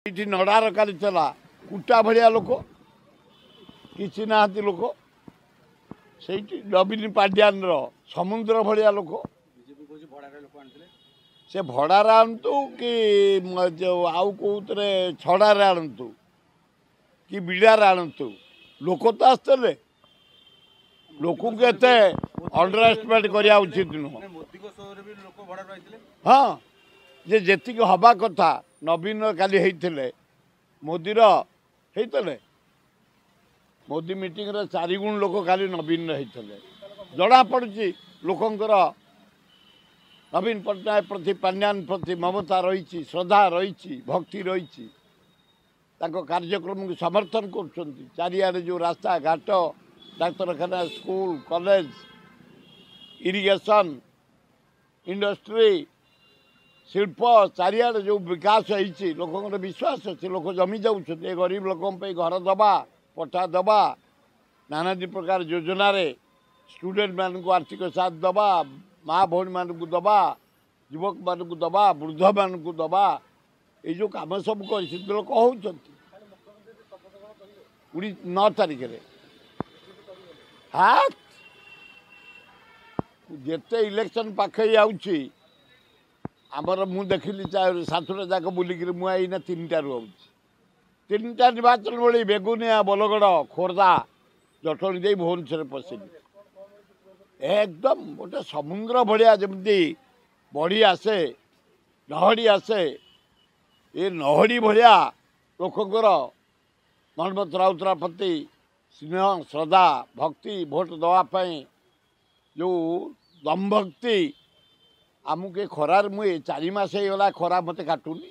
ये नड़ार कालीला कुटा भाया लोक कि ना लोक से नवीन पांड्यान समुद्र भाया लोक से भड़ार आणतु कि आउ कौतरे छड़ार आणतु कि बिड़ार आणतु लोक तो आसते लोक अंडर एस्टिमेट करवा उचित नुह। हाँ जे जी हवा कथा नवीन काली होते मोदीर होते मोदी मीटिंग रे 4 गुण लोक काली नवीन होते जना पड़ी लोकंर नवीन पट्टनायक प्रति पांड्यान प्रति ममता रही श्रद्धा रही भक्ति रही कार्यक्रम को समर्थन कर चारिआडे जो रास्ता घाट डाक्तरखाना स्कूल कॉलेज इरिगेशन इंडस्ट्री शिल्प चारिआडे जो विकास होती लोक विश्वास अच्छे लोक जमी जाऊँ गरीब लोक घर दबा पट्टा दबा नानादी प्रकार योजन स्टूडेंट मान को आर्थिक साथ दबा माँ भौणी मान को दबा युवक मान को दबा वृद्ध मान को दबा ये जो कम सब कर लोक हो 9 तारिख हाँ जिते इलेक्शन पाखे आमर मु देखिली 7टा जाक बुलिक मुझे 3टार आउची 3टा निर्वाचन बड़ी बेगुनिया बलगड़ खोर्धा जटणी दे भुवनेश्वर पशिली एकदम गोटे समुद्र भाया जमी बढ़ी आसे लहड़ी आसे ये लहड़ी भाया लोकंर मनमत राउतरा प्रति स्नेह श्रद्धा भक्ति भोट दवापाई जो दम भक्ति आमुके खरार मुझे 4 मास होगा खरा मत काटुनी